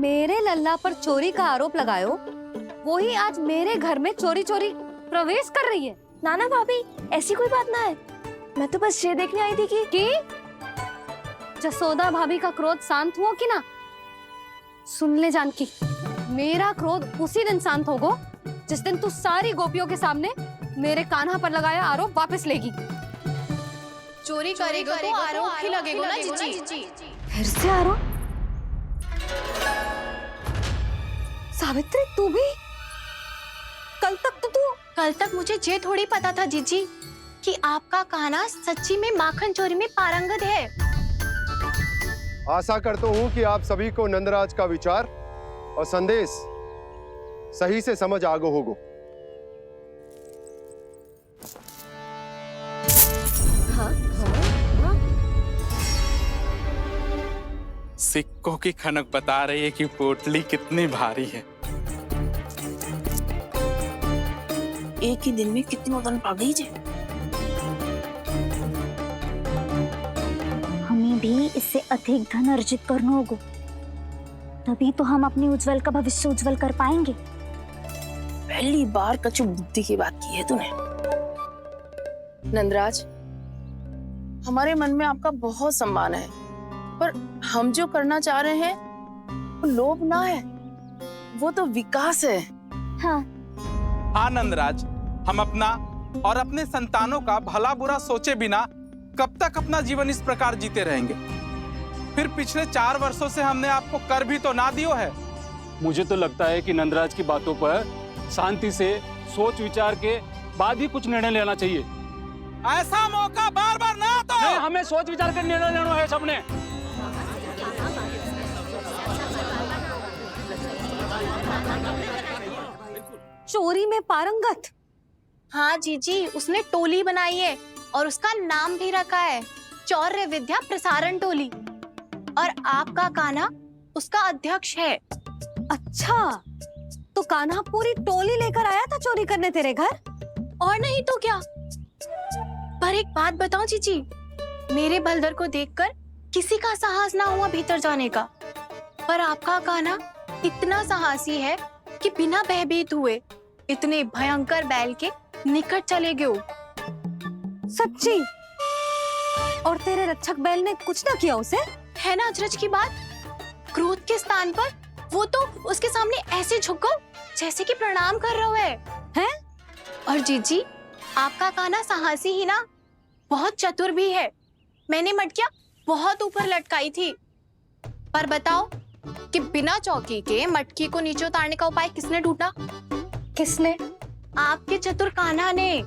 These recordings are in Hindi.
मेरे लल्ला पर चोरी का आरोप लगायो, वही आज मेरे घर में चोरी चोरी प्रवेश कर रही है। नाना भाभी, ऐसी कोई बात ना है, मैं तो बस ये देखने आई थी कि जसोदा भाभी का क्रोध शांत हुआ कि ना? सुन ले जानकी, मेरा क्रोध उसी दिन शांत होगा जिस दिन तू सारी गोपियों के सामने मेरे कान्हा पर लगाया आरोप वापस लेगी। चोरी करेगा तो आरोप ही लगेगा ना जीजी। फिर से आरोप? सावित्री, तू भी? कल तक मुझे ये थोड़ी पता था जीजी कि आपका कान्हा सच्ची में माखन चोरी में पारंगत है। आशा करता हूं कि आप सभी को नंदराज का विचार और संदेश सही से समझ आगो होगो। सिक्कों की खनक बता रही है कि पोटली कितनी भारी है। एक ही दिन में कितनी वजन पा गई जे। हमें भी इससे अधिक धन अर्जित करना होगा, तभी तो हम अपने उज्जवल का भविष्य उज्जवल कर पाएंगे। पहली बार कछु बुद्धि की बात की है तूने। नंदराज, हमारे मन में आपका बहुत सम्मान है, पर हम जो करना चाह रहे हैं वो लोभ ना है, वो तो विकास है। हाँ नंदराज, हम अपना और अपने संतानों का भला बुरा सोचे बिना कब तक अपना जीवन इस प्रकार जीते रहेंगे? फिर पिछले 4 वर्षों से हमने आपको कर भी तो ना दियो है। मुझे तो लगता है कि नंदराज की बातों पर शांति से सोच विचार के बाद ही कुछ निर्णय लेना चाहिए। ऐसा मौका बार बार ना आता। नहीं, हमें सोच विचार कर निर्णय लेना है सबने। चोरी में पारंगत? हाँ जीजी, उसने टोली बनाई है और उसका नाम भी रखा है चौर्य विद्या प्रसारण टोली, और आपका कान्हा उसका अध्यक्ष है। अच्छा, तो कान्हा पूरी टोली लेकर आया था चोरी करने तेरे घर? और नहीं तो क्या। पर एक बात बताओ जीजी, मेरे बलदर को देखकर किसी का साहस ना हुआ भीतर जाने का, पर आपका कान्हा इतना साहसी है कि बिना भयभीत हुए इतने भयंकर बैल के निकट चले गए। सच्ची? और तेरे रक्षक बैल ने कुछ ना किया उसे? है ना अचरज की बात। क्रोध के स्थान पर वो तो उसके सामने ऐसे झुको जैसे कि प्रणाम कर रहा है। और जीजी, आपका कान्हा साहसी ही ना, बहुत चतुर भी है। मैंने मटकियां बहुत ऊपर लटकाई थी, पर बताओ कि बिना चौकी के मटकी को नीचे उतारने का उपाय किसने ढूंढा? किसने? आपके चतुर कान्हा ने।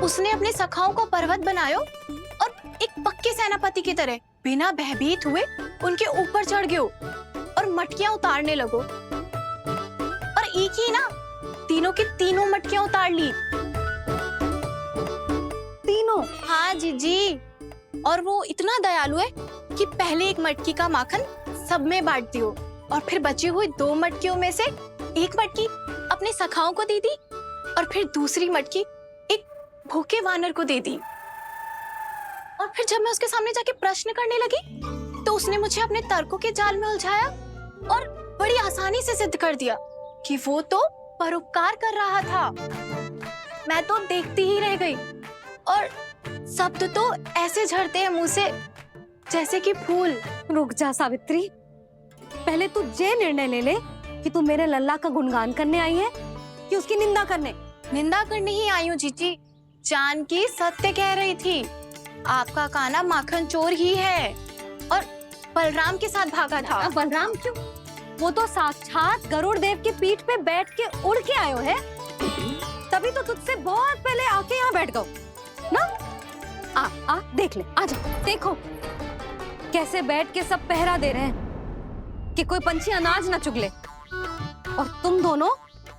उसने अपने सखाओं को पर्वत बनायो और एक पक्के सेनापति की तरह बिना भयभीत हुए उनके ऊपर चढ़ गयो और मटकियां उतारने लगो। और एक ही ना, तीनों की तीनों मटकियां उतार ली। तीनों? हाँ जीजी, और वो इतना दयालु है कि पहले एक मटकी का माखन सब में बांट दियो और फिर बची हुई 2 मटकियों में से एक मटकी अपने सखाओं को दे दी और फिर दूसरी मटकी एक भूखे वानर को दे दी। और फिर जब मैं उसके सामने जाके प्रश्न करने लगी तो उसने मुझे अपने तर्कों के जाल में उलझाया और बड़ी आसानी से सिद्ध कर दिया कि वो तो परोपकार कर रहा था। मैं तो देखती ही रह गई और शब्द तो ऐसे झड़ते हैं मुंह से जैसे कि फूल। रुक जा सावित्री, पहले तू ये निर्णय ले ले कि तू मेरे लल्ला का गुणगान करने आई है कि उसकी निंदा करने? निंदा करने ही आई हूँ जीजी। जानकी सत्य कह रही थी, आपका कान्हा माखन चोर ही है और बलराम के साथ भागा था। बलराम क्यों? वो तो साक्षात गरुड़ देव की पीठ पे बैठ के उड़ के आयो है, तभी तो तुझसे बहुत पहले आके यहाँ बैठ गओ ना। आ देख ले, आजा, देखो कैसे बैठ के सब पहरा दे रहे हैं कि कोई पंछी अनाज ना चुगले, और तुम दोनों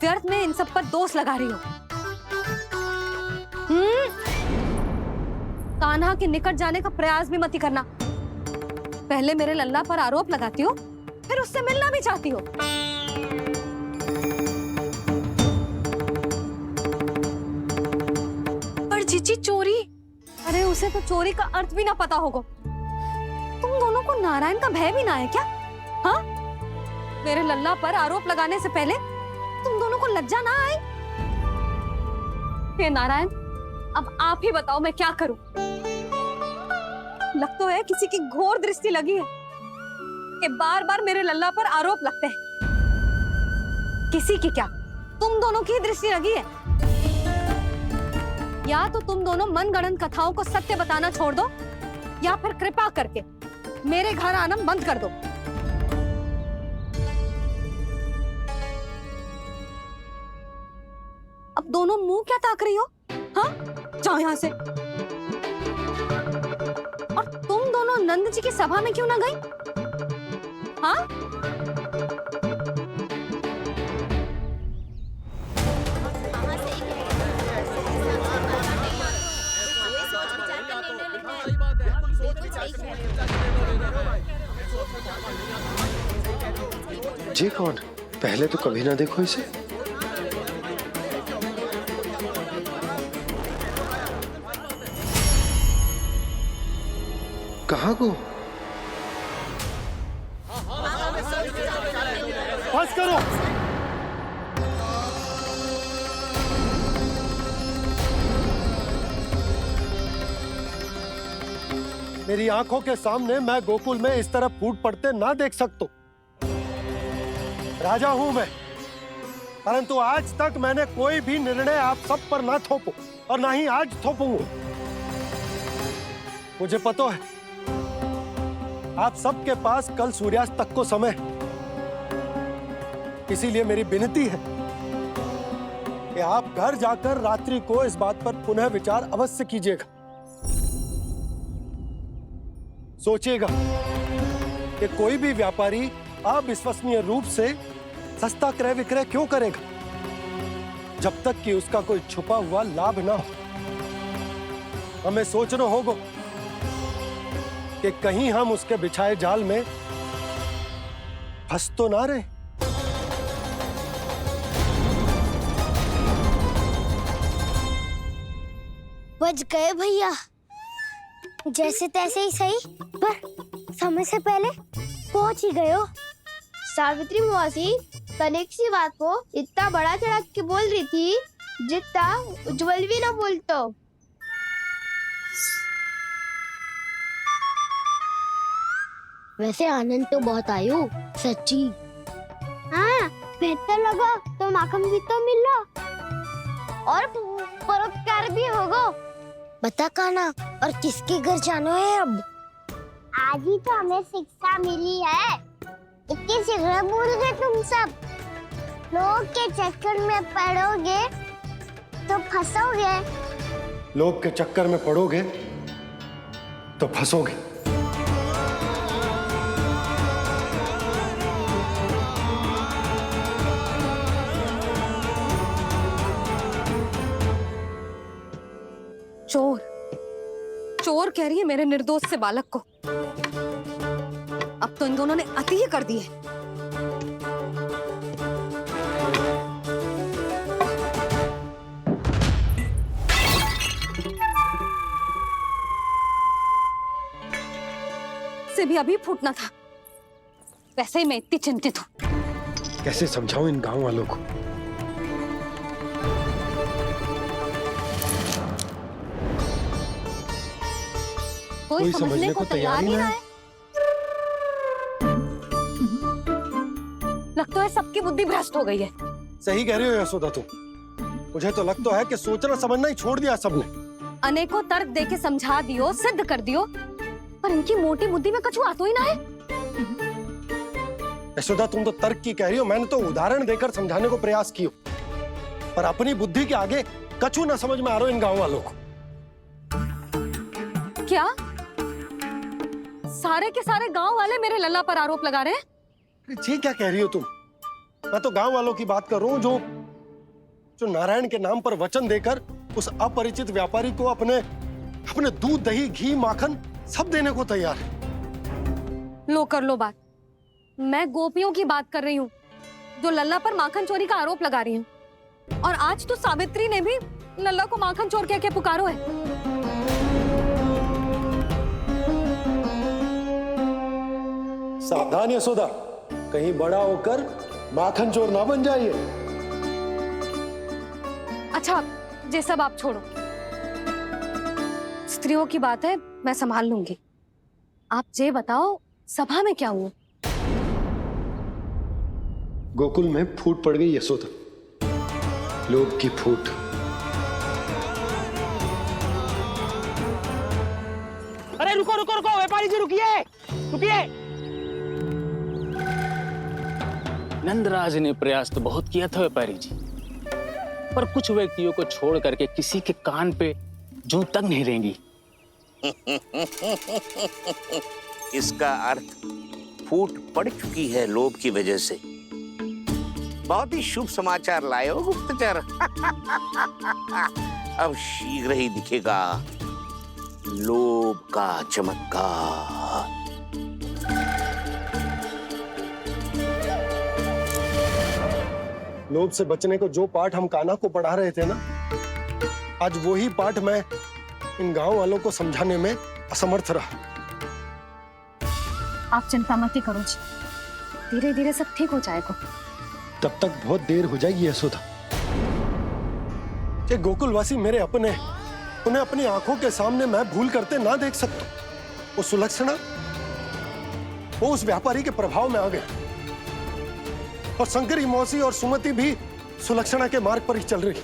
व्यर्थ में इन सब पर दोष लगा रही हो। कान्हा के निकट जाने का प्रयास भी मत करना। पहले मेरे लल्ला पर आरोप लगाती हो, फिर उससे मिलना भी चाहती हो। पर जीजी चोरी? अरे उसे तो चोरी का अर्थ भी ना पता होगा। तुम दोनों को नारायण का भय भी ना है क्या? हाँ? मेरे लल्ला पर आरोप लगाने से पहले तुम दोनों को लज्जा ना आई? हे नारायण, अब आप ही बताओ मैं क्या करूं? लग तो है किसी की घोर दृष्टि लगी है कि बार बार मेरे लल्ला पर आरोप लगते हैं। किसी की क्या, तुम दोनों की दृष्टि लगी है। या तो तुम दोनों मनगढ़ंत कथाओं को सत्य बताना छोड़ दो, या फिर कृपा करके मेरे घर आना बंद कर दो। अब दोनों मुंह क्या ताक रही हो? हाँ, जाओ यहां से। और तुम दोनों नंद जी की सभा में क्यों ना गई? हाँ? जी कौन? पहले तो कभी ना देखो इसे। कहाँ को? बस करो। मेरी आंखों के सामने मैं गोकुल में इस तरह फूट पड़ते ना देख सकता। राजा हूं मैं, परंतु आज तक मैंने कोई भी निर्णय आप सब पर ना थोपो और ना ही आज थोपूंगा। मुझे पता है आप सबके पास कल सूर्यास्त तक को समय, इसीलिए मेरी विनती है कि आप घर जाकर रात्रि को इस बात पर पुनः विचार अवश्य कीजिएगा। सोचिएगा कि कोई भी व्यापारी अविश्वसनीय रूप से सस्ता क्रय विक्रय क्यों करेगा, जब तक कि उसका कोई छुपा हुआ लाभ ना हो। हमें सोचना होगा कि कहीं हम उसके बिछाए जाल में फंस तो ना रहे। बच गए भैया, जैसे तैसे ही सही, पर समय से पहले पहुंच ही गए हो। सावित्री मौसी कनेक सी बात को इतना बड़ा चढ़ा के बोल रही थी जितना उज्जवल भी ना बोलतो। वैसे आनंद तो बहुत आयो, सच्ची। हाँ, बेहतर लगा तो माखन भी तो मिला और परोपकार भी होगा। बता काना, और किसके घर जाना है अब? आज ही तो हमें शिक्षा मिली है, इतनी शीघ्र भूल गए तुम सब। लोग के चक्कर में पड़ोगे तो फंसोगे। लोग के चक्कर में पड़ोगे तो फंसोगे। चोर, चोर कह रही है मेरे निर्दोष से बालक को। अब तो इन दोनों ने अति ही कर दी है। से भी अभी फूटना था। वैसे ही मैं इतनी चिंतित हूं। कैसे समझाऊं इन गांव वालों को? कोई समझने को तैयार ही ना है। लगता है सबकी बुद्धि भ्रष्ट हो गई है। सही कह रही हो यशोदा तुम। मुझे तो लगता है कि सोचना समझना ही छोड़ दिया सबने। अनेकों तर्क देके समझा दियो, सिद्ध कर दियो, पर इनकी मोटी बुद्धि में कछु आता ही ना है। यशोदा तुम तो तर्क की कह रही हो, मैंने तो उदाहरण देकर समझाने को प्रयास किया, पर अपनी बुद्धि के आगे कछु ना समझ में आ रहा इन गांव वालों को। क्या सारे के सारे गांव वाले मेरे लल्ला पर आरोप लगा रहे हैं? जी क्या कह रही हो तुम? मैं तो गांव वालों की बात कर रहा हूँ जो नारायण के नाम पर वचन देकर उस अपरिचित व्यापारी को अपने दूध, दही, घी, माखन सब देने को तैयार है। लो कर लो बात। मैं गोपियों की बात कर रही हूँ जो लल्ला पर माखन चोरी का आरोप लगा रही हूँ। और आज तो सावित्री ने भी लल्ला को माखन चोर कह के पुकारो है। सावधान यशोदा, कहीं बड़ा होकर माखन चोर ना बन जाइए। अच्छा, ये सब आप छोड़ो, स्त्रियों की बात है, मैं संभाल लूंगी। आप ये बताओ, सभा में क्या हुआ? गोकुल में फूट पड़ गई यशोदा, लोभ की फूट। अरे रुको रुको रुको, व्यापारी जी रुकिए रुकिए। नंदराज ने प्रयास तो बहुत किया था व्यापारी जी, पर कुछ व्यक्तियों को छोड़ करके किसी के कान पे जूं तक नहीं रेंगी। इसका अर्थ फूट पड़ चुकी है लोभ की वजह से। बहुत ही शुभ समाचार लाए हो गुप्तचर। अब शीघ्र ही दिखेगा लोभ का चमत्कार। लोभ से बचने को जो पाठ हम कान्हा को पढ़ा रहे थे ना, आज वही पाठ मैं इन गांव वालों को समझाने में असमर्थ रहा। आप चिंता मत करो जी, धीरे धीरे सब ठीक हो जाएगा। तब तक बहुत देर हो जाएगी यशोदा। ये गोकुलवासी मेरे अपने, उन्हें अपनी आंखों के सामने मैं भूल करते ना देख सकता। वो सुलक्षणा, वो उस व्यापारी के प्रभाव में आ गया, और शंकरी मौसी और सुमति भी सुलक्षणा के मार्ग पर ही चल रही।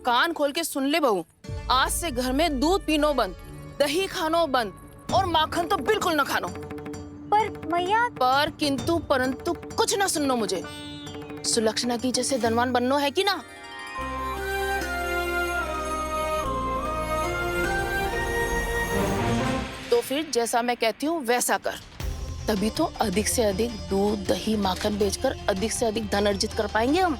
कान खोल के सुन ले बहू, आज से घर में दूध पीनो बंद, दही खानो बंद, और माखन तो बिल्कुल न खानो। पर मैया, पर किंतु परंतु कुछ ना सुननो मुझे। सुलक्षणा की जैसे धनवान बननो है कि ना? तो फिर जैसा मैं कहती हूँ वैसा कर, तभी तो अधिक से अधिक दूध दही माखन बेचकर अधिक से अधिक धन अर्जित कर पाएंगे हम।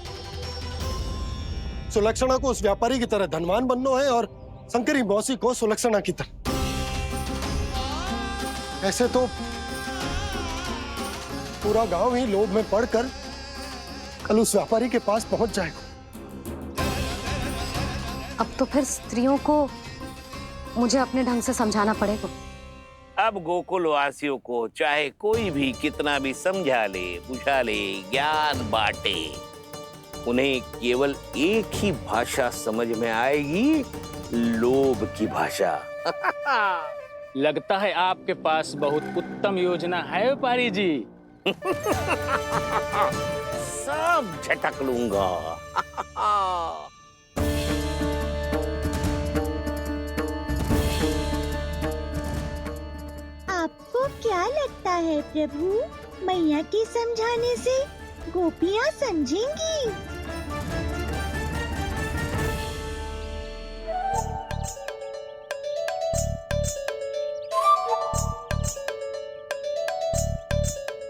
सुलक्षणा को उस व्यापारी की तरह धनवान बनना है और शंकरी मौसी को सुलक्षणा की तरह। ऐसे तो पूरा गांव ही लोभ में पड़कर कल उस व्यापारी के पास पहुंच जाएगा। अब तो फिर स्त्रियों को मुझे अपने ढंग से समझाना पड़ेगा। अब गोकुल वासियों को चाहे कोई भी कितना भी समझा ले, बुझा ले, ज्ञान बांटे, उन्हें केवल एक ही भाषा समझ में आएगी, लोभ की भाषा। लगता है आपके पास बहुत उत्तम योजना है व्यापारी जी। सब झटक लूंगा। आपको क्या लगता है प्रभु, मैया के समझाने से गोपियाँ समझेंगी?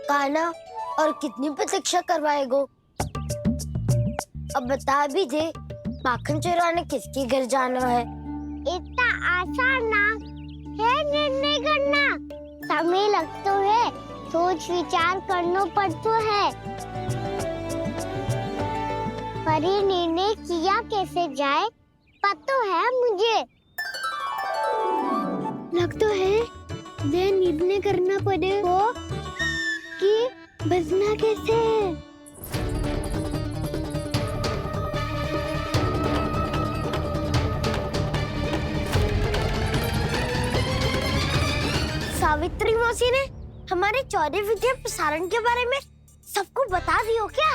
कान्हा, और कितनी प्रतीक्षा करवाएगो? अब बता भी दे, माखन चुराने किसके घर जाना है? इतना आसान ना है निर्णय करना, समय लगता है, सोच विचार करना पड़ता है। पर ये निर्णय किया कैसे जाए पता है मुझे। लगता है ये निर्णय करना पड़ेगा कि बचना कैसे। सावित्री मौसी ने हमारे 14 विद्या प्रसारण के बारे में सबको बता दियो क्या?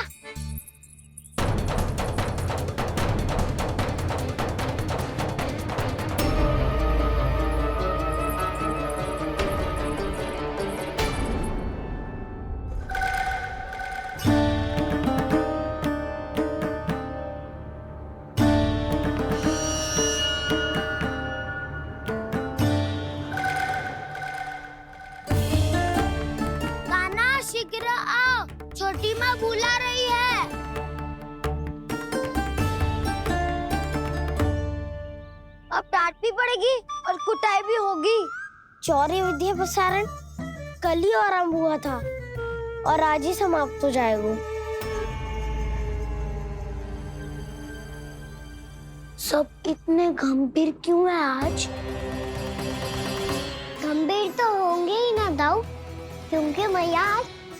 शीघ्र आओ, छोटी माँ बुला रही है। अब डांट भी पड़ेगी और कुटाई भी होगी। चौरी विद्या प्रसारण कल ही आरंभ हुआ था और आज ही समाप्त हो जाएगा। सब इतने गंभीर क्यों है आज? गंभीर तो होंगे ही ना दाऊ, क्योंकि मैया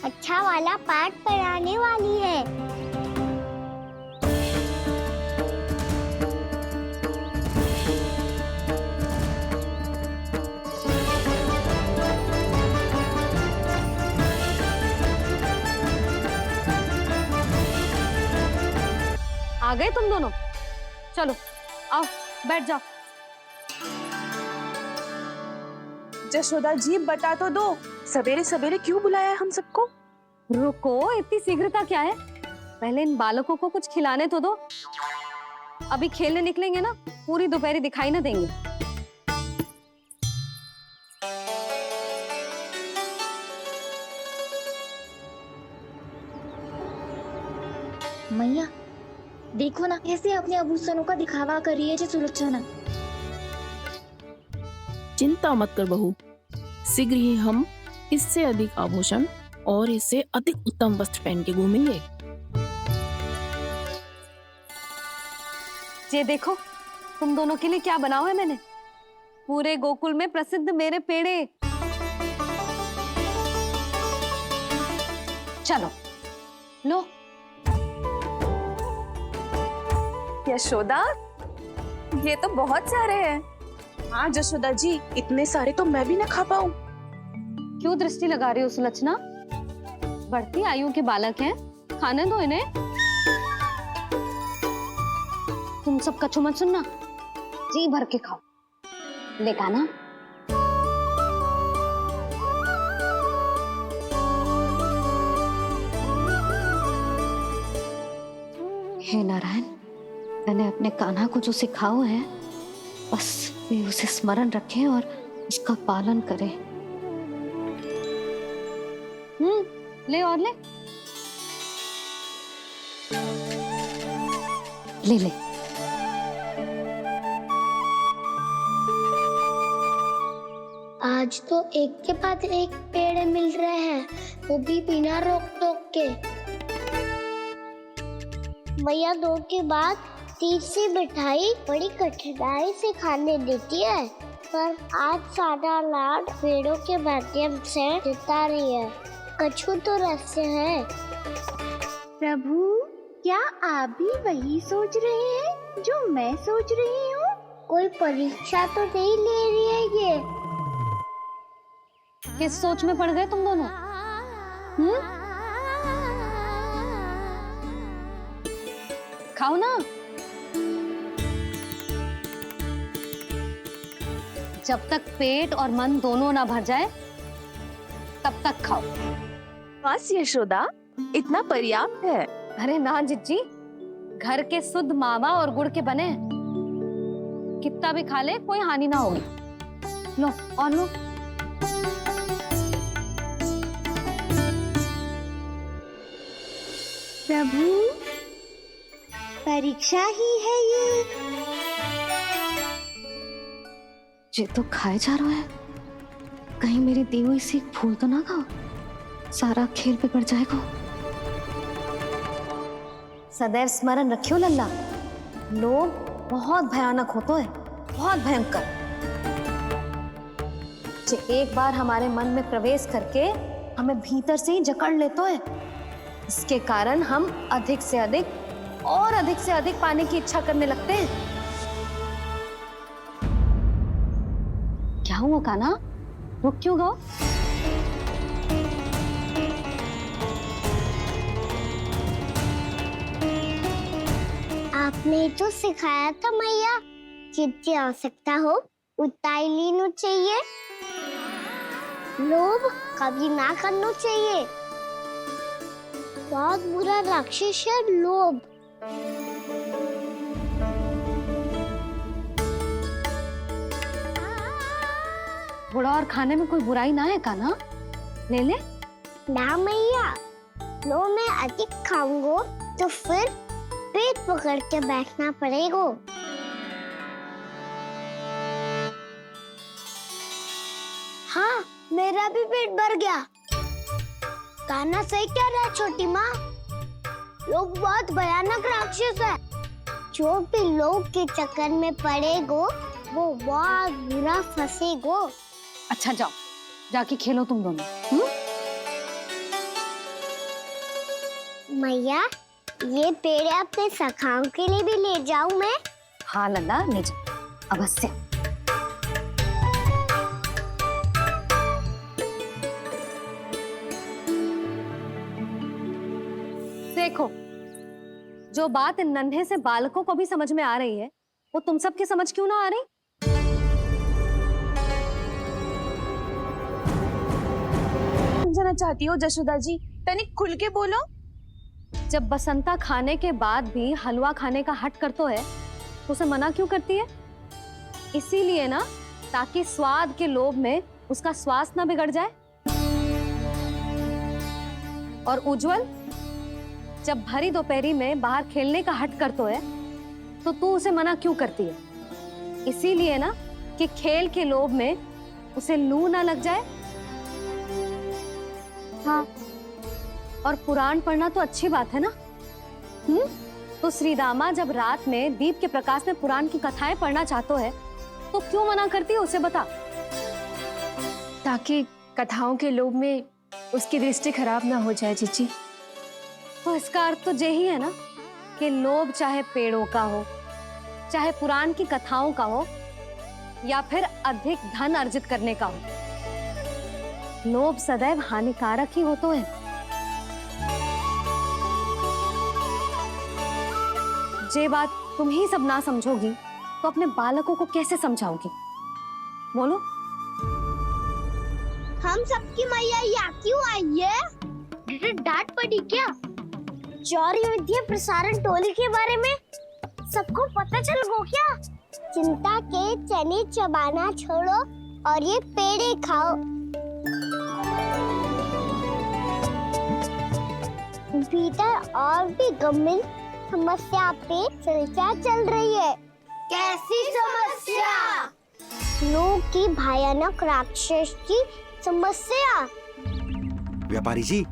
आज अच्छा वाला पाठ पढ़ाने वाली है। आ गए तुम दोनों? चलो आओ बैठ जाओ। जशोदा जी बता तो दो, सवेरे सवेरे क्यों बुलाया है हम सबको? रुको, इतनी शीघ्रता क्या है? पहले इन बालकों को कुछ खिलाने तो दो। अभी खेलने निकलेंगे ना, पूरी दोपहरी दिखाई ना देंगे। मैया देखो ना कैसे अपने आभूषणों का दिखावा कर रही है जी सुलोचना। चिंता मत कर बहू, शीघ्र ही हम इससे अधिक आभूषण और इससे अधिक उत्तम वस्त्र पहन के घूमेंगे। ये देखो तुम दोनों के लिए क्या बनाओ है मैंने। पूरे गोकुल में प्रसिद्ध मेरे पेड़े। चलो लो। यशोदा, ये तो बहुत सारे हैं। हाँ जशोदा जी, इतने सारे तो मैं भी ना खा पाऊं। क्यों दृष्टि लगा रही हो सुलक्षणा? बढ़ती आयु के बालक हैं, खाने दो इन्हें। तुम सब कछु मत सुनना, जी भर के खाओ। देखा ना? हे नारायण, मैंने अपने कान्हा को जो सिखाओ है, बस वे उसे स्मरण रखें और उसका पालन करें। ले और ले ले ले। आज तो एक के बाद एक पेड़ मिल रहे हैं, वो भी बिना रोक टोक के। मैया 2 के बाद तीसरी मिठाई बड़ी कठिनाई से खाने देती है, पर आज सादा लाड पेड़ों के माध्यम से जिता रही है। कछु तो रहस्य है। प्रभु, क्या आप भी वही सोच रहे हैं जो मैं सोच रही हूँ? कोई परीक्षा तो नहीं ले रही है ये? किस सोच में पड़ गए तुम दोनों? खाओ ना। जब तक पेट और मन दोनों ना भर जाए तब तक खाओ। बस यशोदा, इतना पर्याप्त है। अरे ना जिज्जी, घर के शुद्ध मावा और गुड़ के बने, कितना भी खा ले कोई हानि ना होगी। लो और लो। प्रभु, परीक्षा ही है ये तो खाए जा रहा है। कहीं मेरी दी हुई सीख भूल तो ना खाओ, सारा खेल बिगड़ जाएगा। सदैव स्मरण रखियो लल्ला, लोग बहुत भयानक होते हैं, बहुत भयंकर। जो एक बार हमारे मन में प्रवेश करके हमें भीतर से ही जकड़ लेते हैं, इसके कारण हम अधिक से अधिक और अधिक से अधिक पाने की इच्छा करने लगते हैं। क्या हुआ कान्हा, रुक क्यों गए? आपने तो सिखाया था मैया, जितनी आवश्यकता हो उतना ही लेना चाहिए, लोभ कभी ना करना चाहिए। बहुत बुरा राक्षस है लोभ। थोड़ा और खाने में कोई बुराई ना है कान्हा, ले ले। ना मैया, लो मैं अधिक खाऊंगा तो फिर पेट पकड़ के बैठना पड़ेगा। हाँ, मेरा भी पेट भर गया। कान्हा सही कह रहा है छोटी माँ, लोग बहुत भयानक राक्षस है। जो भी लोग के चक्कर में पड़ेगो वो बहुत बुरा फंसेगो। अच्छा जाओ, जाके खेलो तुम दोनों। मैया, ये पेड़ अपने सखाओं के लिए भी ले जाऊं मैं? हाँ नंदा, ले जा अवश्य। देखो, जो बात इन नन्हे से बालकों को भी समझ में आ रही है, वो तुम सबकी समझ क्यों ना आ रही? समझाना चाहती हो जशोदा जी? तनिक खुल के बोलो। जब बसंता खाने के बाद भी हलवा खाने का हट करतो है, तो उसे मना क्यों करती है? इसीलिए ना, ताकि स्वाद के लोभ में उसका स्वास्थ्य ना बिगड़ जाए। और उज्जवल, जब भरी दोपहरी में बाहर खेलने का हट करतो है, तो तू उसे मना क्यों करती है? इसीलिए ना कि खेल के लोभ में उसे लू ना लग जाए। हाँ, और पुराण पढ़ना तो अच्छी बात है ना? तो श्रीदामा जब रात में दीप के प्रकाश में पुराण की कथाएं पढ़ना चाहतो है, तो क्यों मना करती है उसे, बता। ताकि कथाओं के लोभ में उसकी दृष्टि खराब ना हो जाए जीजी। तो इसका अर्थ तो यही है ना कि लोभ चाहे पेड़ों का हो, चाहे पुराण की कथाओं का हो, या फिर अधिक धन अर्जित करने का हो, लोभ सदैव हानिकारक ही होता है। जे बात तुम ही सब ना समझोगी, तो अपने बालकों को कैसे समझाओगी? बोलो। हम सबकी मैया यहाँ क्यों आई है? डांट पड़ी क्या? चौरी विद्या प्रसारण टोली के बारे में सबको पता चल गो क्या? चिंता के चने चबाना छोड़ो और ये पेड़े खाओ। भीतर और भी गंभीर समस्या पे चर्चा चल रही है। कैसी समस्या? लोग की भयानक राक्षस की समस्या। व्यापारी जी,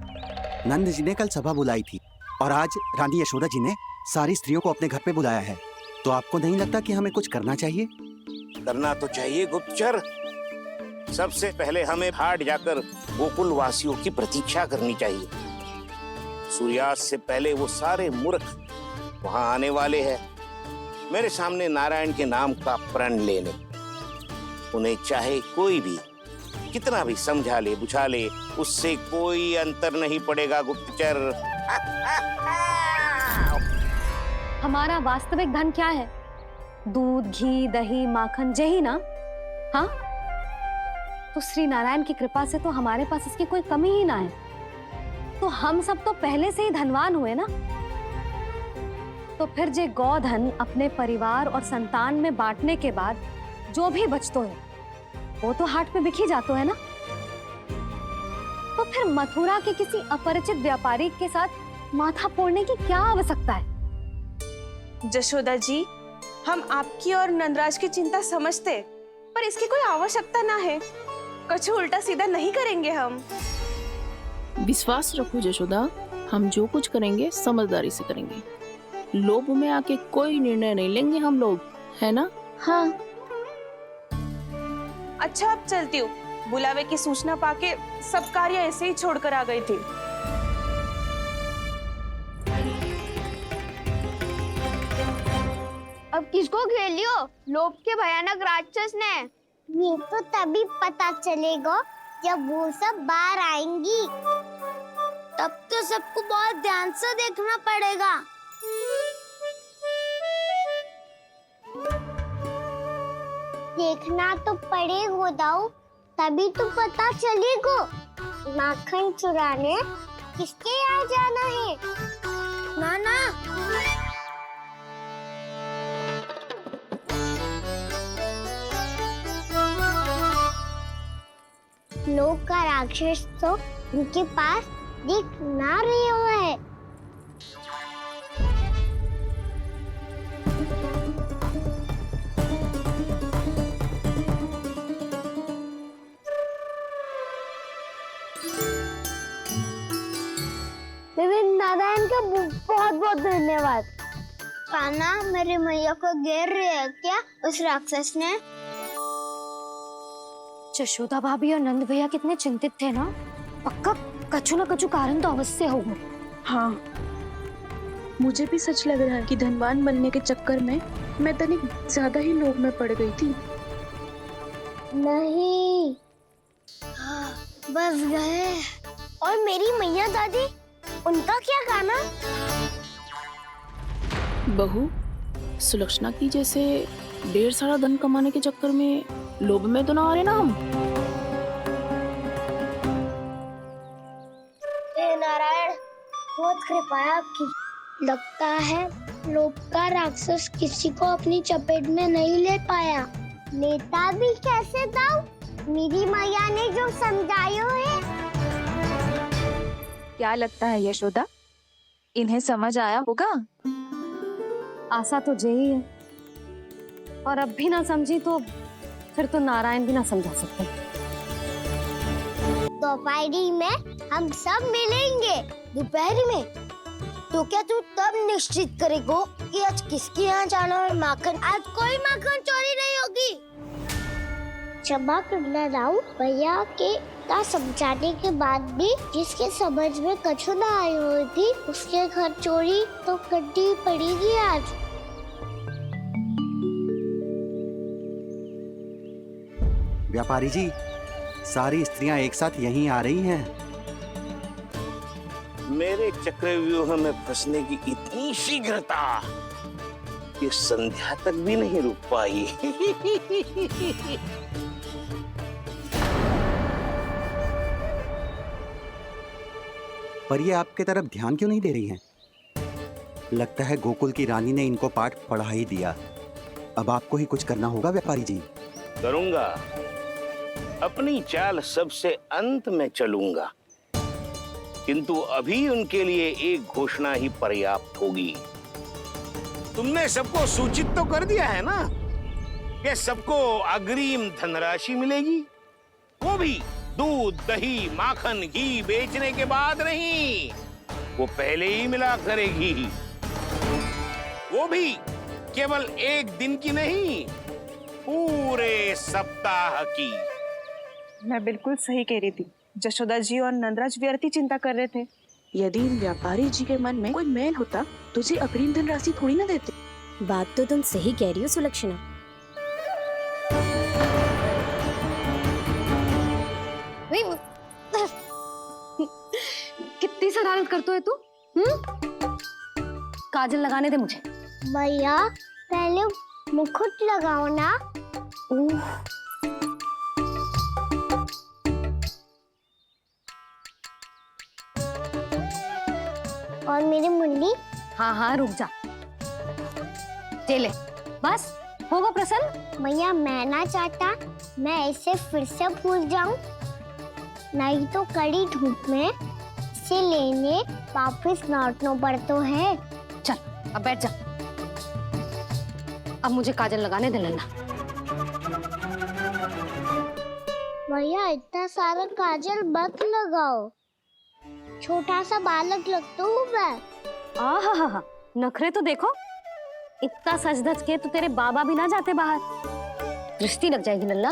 नंद जी ने कल सभा बुलाई थी और आज रानी यशोदा जी ने सारी स्त्रियों को अपने घर पे बुलाया है। तो आपको नहीं लगता कि हमें कुछ करना चाहिए? करना तो चाहिए गुप्तचर। सबसे पहले हमें हाट जाकर गोकुल वासियों की प्रतीक्षा करनी चाहिए। सूर्यास्त से पहले वो सारे मूर्ख वहां आने वाले हैं, मेरे सामने नारायण के नाम का प्रण लेने। उन्हें चाहे कोई भी कितना भी समझा ले बुझा ले, उससे कोई अंतर नहीं पड़ेगा गुप्तचर। हमारा वास्तविक धन क्या है? दूध, घी, दही, माखन, यही ना? हाँ, तो श्री नारायण की कृपा से तो हमारे पास इसकी कोई कमी ही ना है। तो हम सब तो पहले से ही धनवान हुए ना। तो फिर जे गोधन अपने परिवार और संतान में बांटने के बाद जो भी बचतो है, वो तो हाट पे बिखी जातो है ना। तो फिर मथुरा के किसी अपरिचित व्यापारी के साथ माथा फोड़ने की क्या आवश्यकता है? जशोदा जी, हम आपकी और नंदराज की चिंता समझते, पर इसकी कोई आवश्यकता ना है। कुछ उल्टा सीधा नहीं करेंगे हम। विश्वास रखो जशोदा, हम जो कुछ करेंगे समझदारी से करेंगे। लोभ में आके कोई निर्णय नहीं लेंगे हम लोग, है ना? हाँ। अच्छा, अब चलती हूँ। बुलावे की सूचना पाके सब कार्य ऐसे ही छोड़कर आ गई थी। अब किसको घेर लियो? लोभ के भयानक राक्षस ने। ये तो तभी पता चलेगा जब वो सब बाहर आएंगी। तब तो सबको बहुत ध्यान से देखना पड़ेगा। देखना तो पड़ेगा दाऊ, तभी तो पता चलेगा माखन चुराने किसके यहाँ जाना है। ना ना, लोग का राक्षस तो उनके पास दिख ना रहा है। नारायण का बहुत बहुत धन्यवाद। कान्हा, मेरे मैया को घेर रहे है क्या उस राक्षस ने? यशोदा भाभी और नंद भैया कितने चिंतित थे ना। पक्का कछु न कछु कारण तो अवश्य होगा। हाँ, मुझे भी सच लग रहा है कि धनवान बनने के चक्कर में मैं तनिक ज्यादा ही लोभ में पड़ गई थी। नहीं, बस गए। और मेरी मैया दादी, उनका क्या गाना? बहू, सुलक्षणा की जैसे ढेर सारा धन कमाने के चक्कर में लोभ में तो ना आ रहे ना हम। हे नारायण, बहुत कृपा है आपकी। लगता है लोभ का राक्षस किसी को अपनी चपेट में नहीं ले पाया। लेता भी कैसे था? मेरी मैया ने जो समझायो है। क्या लगता है यशोदा, इन्हें समझ आया होगा? आशा तो यही है, और अब भी ना समझी तो फिर तो नारायण भी ना समझा सकते। दोपहरी में हम सब मिलेंगे। दोपहर में? तो क्या तू तब निश्चित करेगो कि आज किसके यहाँ जाना है माखन? आज कोई माखन चोरी नहीं होगी। क्षमा करना राव, भैया के का समझाने के बाद भी जिसके समझ में कछु ना आई हुई थी, उसके घर चोरी तो करनी पड़ेगी आज। व्यापारी जी, सारी स्त्रियां एक साथ यहीं आ रही हैं। मेरे चक्रव्यूह में फंसने की इतनी शीघ्रता कि संध्या तक भी नहीं रुक पाई। पर ये आपके तरफ ध्यान क्यों नहीं दे रही हैं? लगता है गोकुल की रानी ने इनको पाठ पढ़ा ही दिया। अब आपको ही कुछ करना होगा व्यापारी जी। करूंगा, अपनी चाल सबसे अंत में चलूंगा, किंतु अभी उनके लिए एक घोषणा ही पर्याप्त होगी। तुमने सबको सूचित तो कर दिया है ना कि सबको अग्रिम धनराशि मिलेगी, वो भी दूध, दही, माखन, घी बेचने के बाद नहीं, वो पहले ही मिला करेगी। वो भी केवल एक दिन की नहीं, पूरे सप्ताह की। मैं बिल्कुल सही कह रही थी। जशोदा जी और नंदराज व्यर्थ ही चिंता कर रहे थे। यदि व्यापारी जी के मन में कोई मैल होता तो जी अग्रिम धनराशि थोड़ी ना देते। बात तो तुम सही कह रही हो सुलक्षणा। कितनी शरारत करते है तू? काजल लगाने दे मुझे। भैया, पहले मुकुट लगाओ ना। और मेरी मुन्नी? हाँ हाँ, रुक जा। ले, बस होगा प्रसन्न। भैया, मैं ना चाहता मैं इसे फिर से भूल जाऊं, नहीं तो कड़ी धूप में इसे लेने वापस लौटना पड़ता है। चल, अब बैठ जा। अब मुझे काजल लगाने दे लेना। भैया, इतना सारा काजल मत लगाओ, छोटा सा बालक लगता हूँ मैं। आहा, नखरे तो देखो। इतना सज धज के तो तेरे बाबा भी ना जाते बाहर, दृष्टि लग जाएगी नल्ला।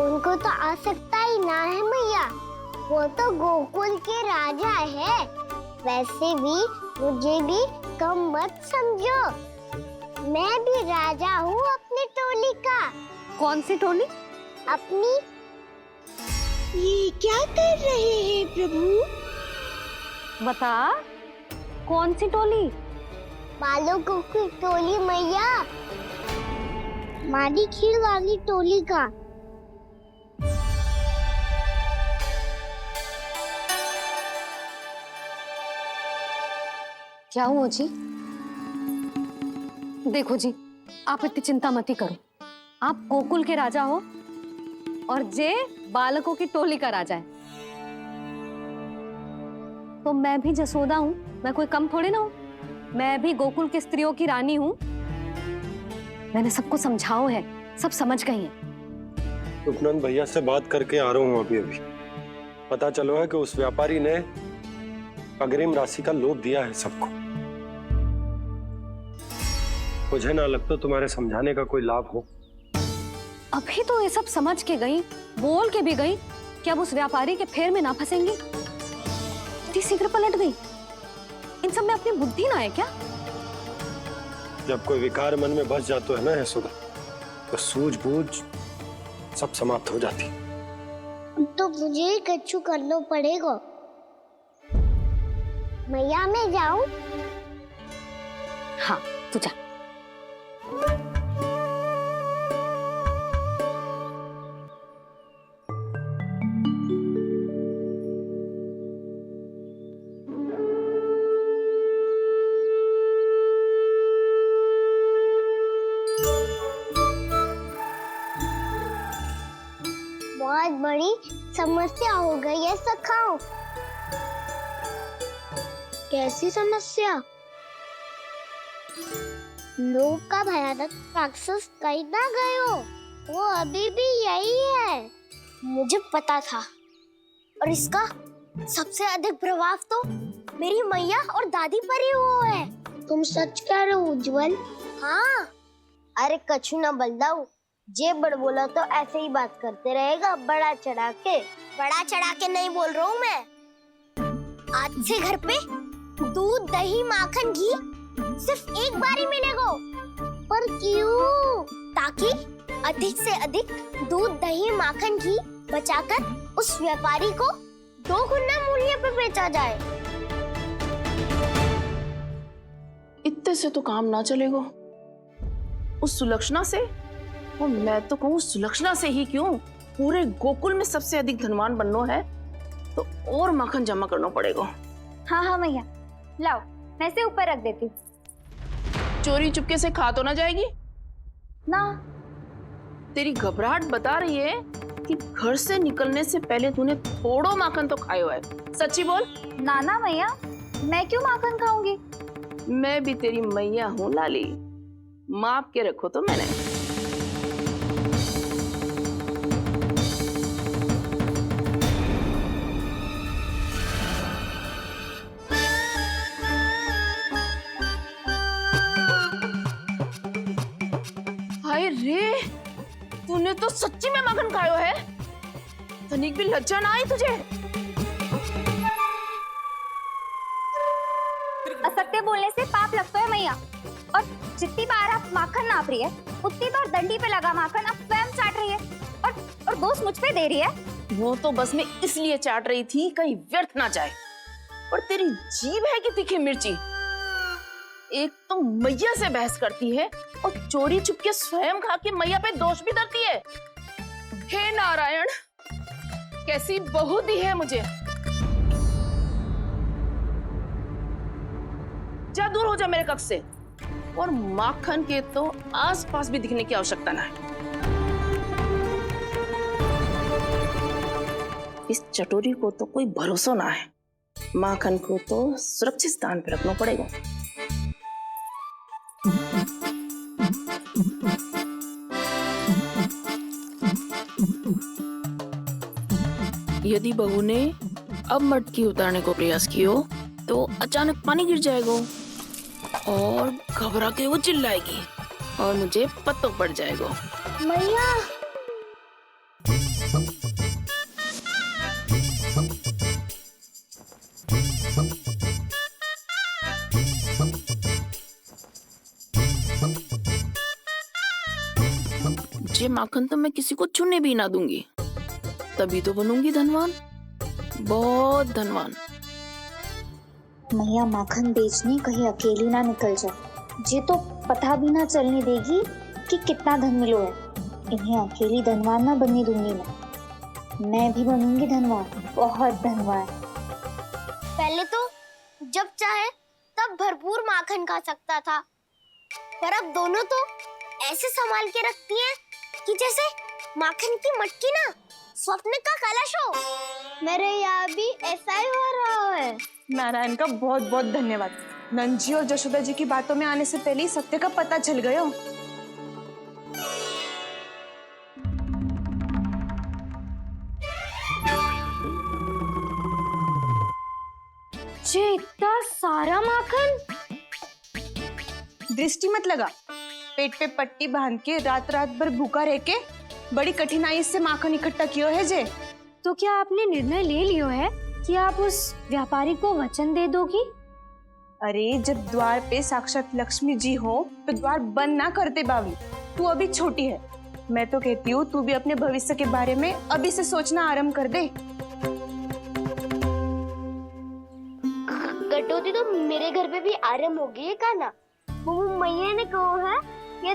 उनको तो आ सकता ही ना है भैया, वो तो गोकुल के राजा है। वैसे भी मुझे भी कम मत समझो, मैं भी राजा हूँ अपनी टोली का। कौन सी टोली? अपनी। ये क्या कर रहे हैं प्रभु? बता, कौन सी टोली? बालकों की टोली मैया, मारी खीर वाली टोली का। क्या हुआ जी? देखो जी, आप इतनी चिंता मत ही करो। आप गोकुल के राजा हो और जे बालकों की टोली का राजा है, तो मैं भी जसोदा हूँ, मैं कोई कम थोड़े ना हूँ। मैं भी गोकुल की स्त्रियों की रानी हूँ। मैंने सबको समझाओ है, सब समझ गई हैं। उपनंद भैया से बात करके आ रहा हूँ अभी। पता चलो है कि उस व्यापारी ने अग्रिम राशि का लोभ दिया है सबको। मुझे ना लगता तुम्हारे समझाने का कोई लाभ हो। अभी तो ये सब समझ के गई, बोल के भी गई, कि अब उस व्यापारी के फेर में ना फंसेंगी। इतनी शीघ्र पलट गई। इन सब में अपनी बुद्धि ना है क्या? जब कोई विकार मन में बस जाता है ना यशोदा, तो सूझबूझ सब समाप्त हो जाती। तो मुझे ही कच्चू करना पड़ेगा। मैया मैं जाऊं? हाँ तू जा। बहुत बड़ी समस्या हो गई है सखाओ। कैसी समस्या? लोभ का भयानक राक्षस कहीं ना गयो, वो अभी भी यही है। मुझे पता था। और इसका सबसे अधिक प्रभाव तो मेरी मैया और दादी पर ही हुआ है। तुम सच कह रहे हो उज्जवल? हाँ। अरे कछु ना बलदाऊ, जे बड़ बोला तो ऐसे ही बात करते रहेगा बड़ा चढ़ा के। बड़ा चढ़ा के नहीं बोल रहा हूँ मैं। आज से घर पे दूध दही माखन घी सिर्फ एक बार ही मिलेगा। पर क्यों? ताकि अधिक से अधिक दूध दही माखन घी बचाकर उस व्यापारी को 2 गुना मूल्य पे बेचा जाए। इतने से तो काम ना चलेगा। उस सुलक्षणा से, और मैं तो कहूँ सुलक्षणा से ही क्यों, पूरे गोकुल में सबसे अधिक धनवान बनना है तो और माखन जमा करना पड़ेगा। हाँ हाँ मैया, लाओ मैं इसे ऊपर रख देती हूँ। चोरी चुपके से खा तो ना जाएगी ना? तेरी घबराहट बता रही है कि घर से निकलने से पहले तूने थोड़ो माखन तो खाया है। सच्ची बोल। ना ना मैया, मैं क्यों माखन खाऊंगी? मैं भी तेरी मैया हूँ लाली, माप के रखो तो मैंने। हाय रे, तूने तो सच्ची में माखन खायो है। तनिक भी लज्जा ना आई तुझे? असत्य बोलने से पाप लगता है मैया। और जितनी बार आप माखन नाप रही है, उतनी बार डंडी पे लगा माखन आप स्वयं चाट रही है और दोष मुझ पे दे रही है। वो तो बस मैं इसलिए चाट रही थी कहीं व्यर्थ ना जाए। और तेरी जीभ है कि तीखी मिर्ची। एक तो मैया से बहस करती है और चोरी चुपके स्वयं खा के मैया पे दोष भी धरती है। हे नारायण, कैसी बहू दी है मुझे। जा दूर हो जा मेरे कक्ष से। और माखन के तो आसपास भी दिखने की आवश्यकता ना है। इस चटोरी को तो कोई भरोसा ना है। माखन को तो सुरक्षित स्थान पर रखना पड़ेगा। यदि बहू ने अब मटकी उतारने को प्रयास किया तो अचानक पानी गिर जाएगा और घबरा के वो चिल्लाएगी और मुझे पता पड़ जाएगा। मैया, ये माखन तो मैं किसी को छूने भी ना दूंगी, तभी तो बनूंगी धनवान, बहुत धनवान। मैया माखन बेचने कहीं अकेली ना निकल जाए। जी तो पता भी ना चलने देगी कि कितना धन मिलो है। इन्हें अकेली धनवान ना बनने दूंगी मैं भी बनूंगी धनवान, बहुत धनवान। पहले तो जब चाहे तब भरपूर माखन खा सकता था, पर अब दोनों तो ऐसे संभाल के रखती हैं कि जैसे माखन की मटकी ना स्वप्न का कलश हो। मेरे यहाँ भी ऐसा ही हो रहा है। नारायण का बहुत बहुत धन्यवाद। नंजी और जशोदा जी की बातों में आने से पहले ही सत्य का पता चल गया। जी इतना सारा माखन? दृष्टि मत लगा। पेट पे पट्टी बांध के रात रात भर भूखा रह के बड़ी कठिनाई से माखन इकट्ठा किया है जे। तो क्या आपने निर्णय ले लियो है कि आप उस व्यापारी को वचन दे दोगी? अरे जब द्वार पे साक्षात लक्ष्मी जी हो तो द्वार बंद ना करते बावली। तू अभी छोटी है। मैं तो कहती हूँ तू भी अपने भविष्य के बारे में अभी से सोचना आरंभ कर दे। कटौती तो मेरे घर पे भी आरंभ हो गई है का ना। वो मैया ने कहा है या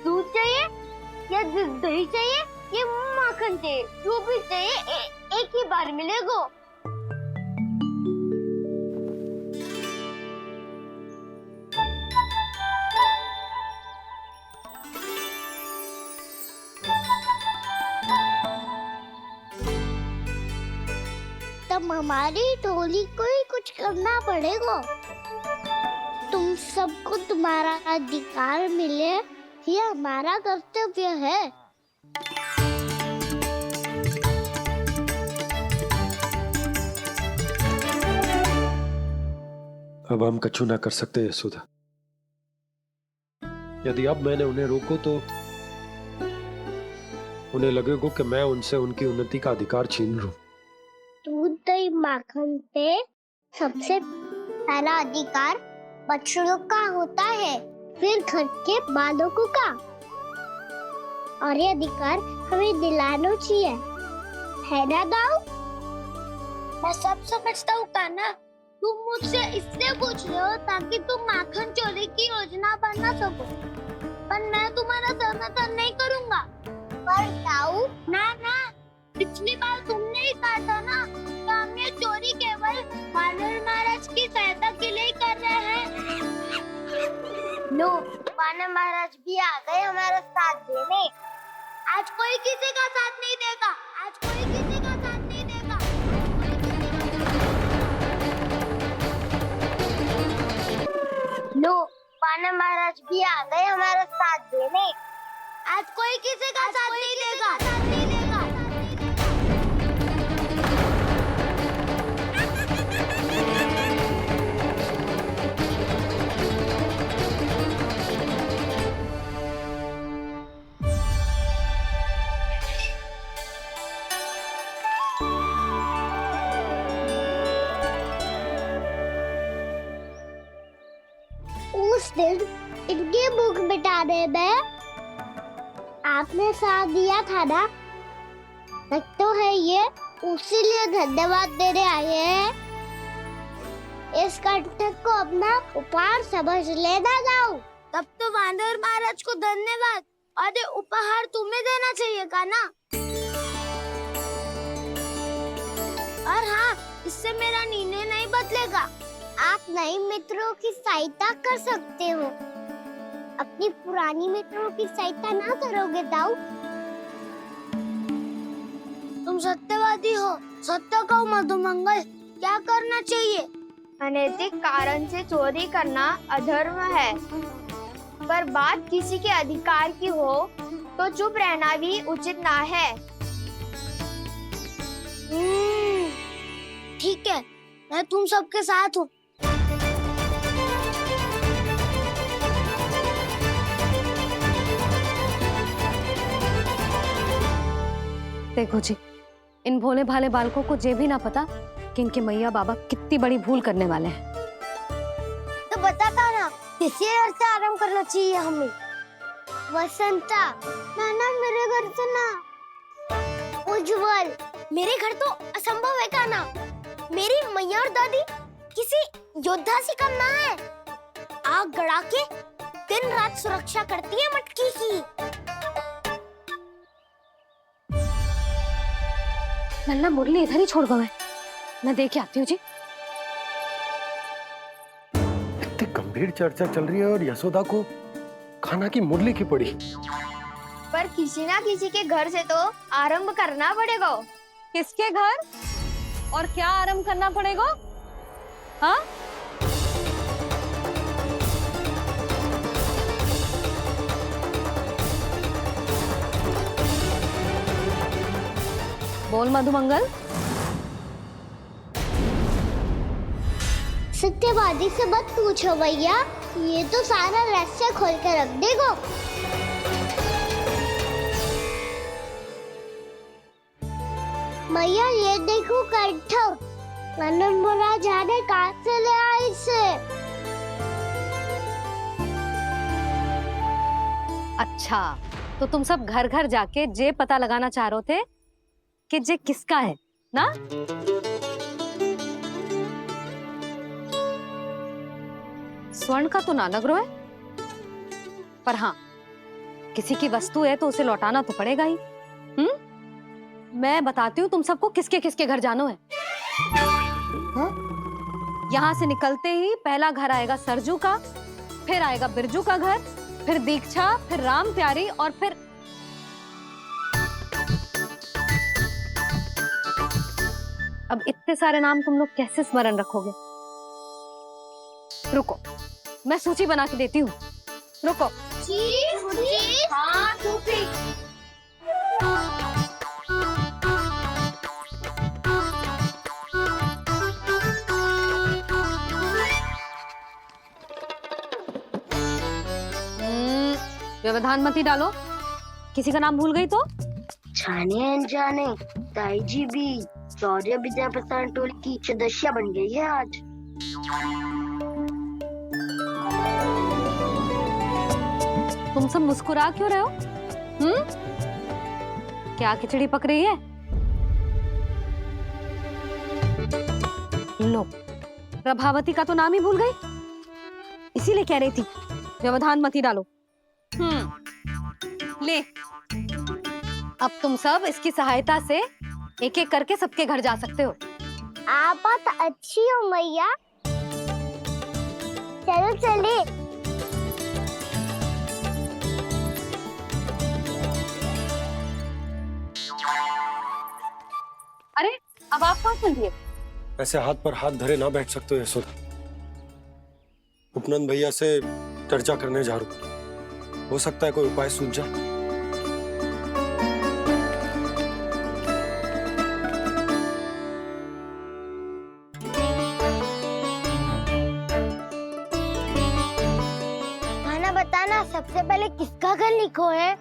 दूध चाहिए या दही चाहिए या माखन चाहिए, जो भी चाहिए एक ही बार मिलेगा। तब हमारी टोली को ही कुछ करना पड़ेगा। तुम सबको तुम्हारा अधिकार मिले, ये हमारा कर्तव्य है। अब हम कछु ना कर सकते यशोदा। यदि अब मैंने उन्हें रोको तो उन्हें लगेगा कि मैं उनसे उनकी उन्नति का अधिकार छीन लूं। दूध दही माखन पे सबसे पहला अधिकार बछड़ों का होता है, फिर घर के बालकों का। और ये अधिकार हमें दिलाना चाहिए, है ना दाऊ? मैं सब समझता हूँ कान्हा। तुम मुझसे इसलिए पूछ रहे हो ताकि तुम माखन चोरी की योजना बना सको, पर मैं तुम्हारा समर्थन नहीं करूँगा। पर दाऊ ना, पिछली बार तुमने ही कहा था ना कि हम ये चोरी केवल वानर महाराज की सहायता के लिए कर रहे हैं। लो, वानर महाराज भी आ गए हमारा साथ देने। आज कोई किसी का साथ नहीं देगा, आज कोई किसी का साथ नहीं देगा। लो, वानर महाराज भी आ गए हमारा साथ देने। आज कोई किसी का साथ नहीं देगा। उस दिन इनकी भूख मिटाने में आपने साथ दिया था ना, तो है ये उसी लिए धन्यवाद देने आए हैं। इस कर्तव्य को अपना उपहार समझ लेना जाओ। तब तो वानर महाराज को धन्यवाद और ये उपहार तुम्हें देना चाहिए का ना। और हाँ, इससे मेरा निर्णय नहीं बदलेगा। आप नए मित्रों की सहायता कर सकते हो, अपनी पुरानी मित्रों की सहायता ना करोगे दाऊ। तुम सत्यवादी हो, सत्य कहो मधुमंगल, क्या करना चाहिए? अनैतिक कारण से चोरी करना अधर्म है, पर बात किसी के अधिकार की हो तो चुप रहना भी उचित ना है। ठीक है, मैं तुम सबके साथ हूँ। देखो जी, इन भोले भाले बालकों को ये भी ना पता कि इनके मैया बाबा कितनी बड़ी भूल करने वाले हैं। तो बता था ना, किसी घर से आरंभ करना चाहिए हमें। वसंता, ना मेरे घर से ना। उज्जवल, मेरे घर तो असंभव है का ना। मेरी मैया और दादी किसी योद्धा से कम ना है। आग गड़ा के दिन रात सुरक्षा करती है मटकी की। नन्ना मुरली इधर ही छोड़ गए, मैं देख के आती हूँ जी। इतनी गंभीर चर्चा चल रही है और यशोदा को खाना की मुरली की पड़ी। पर किसी ना किसी के घर से तो आरंभ करना पड़ेगा। किसके घर और क्या आरंभ करना पड़ेगा? हाँ, बोल मधुमंगल। सत्यवादी से मत पूछो भैया, ये तो सारा रहस्य खोल के रख देगा। मैया ये देखो कंठक, नंदन बोला जाने कहाँ से ले आई इसे। अच्छा, तो तुम सब घर घर जाके जे पता लगाना चाह रहे थे कि जे किसका है ना? स्वर्ण का तो ना लग रहा है, पर हाँ, किसी की वस्तु है तो उसे लौटाना तो पड़ेगा ही। मैं बताती हूँ तुम सबको किसके किसके घर जाना है। यहाँ से निकलते ही पहला घर आएगा सरजू का, फिर आएगा बिरजू का घर, फिर दीक्षा, फिर राम प्यारी और फिर अब इतने सारे नाम तुम लोग कैसे स्मरण रखोगे? रुको, मैं सूची बना के देती हूँ। रुको। हाँ, सूची। व्यवधान मत ही डालो, किसी का नाम भूल गई तो? जाने अनजाने ताई जी भी शौर्य विद्या प्रसारण टोली की सदस्य बन गई है आज। तुम सब मुस्कुरा क्यों रहे हो? क्या खिचड़ी पक रही है? लो, प्रभावती का तो नाम ही भूल गई, इसीलिए कह रही थी व्यवधान मत ही डालो। ले, अब तुम सब इसकी सहायता से एक एक करके सबके घर जा सकते हो। आप बहुत अच्छी हो मैया। चलो चले। अरे, अब आप कहाँ चलिए? ऐसे हाथ पर हाथ धरे ना बैठ सकते हो यशोदा। उपनंद भैया से चर्चा करने जा रहा हूं, हो सकता है कोई उपाय सूझ जाए। खाना बताना, सबसे पहले किसका घर लिखो है?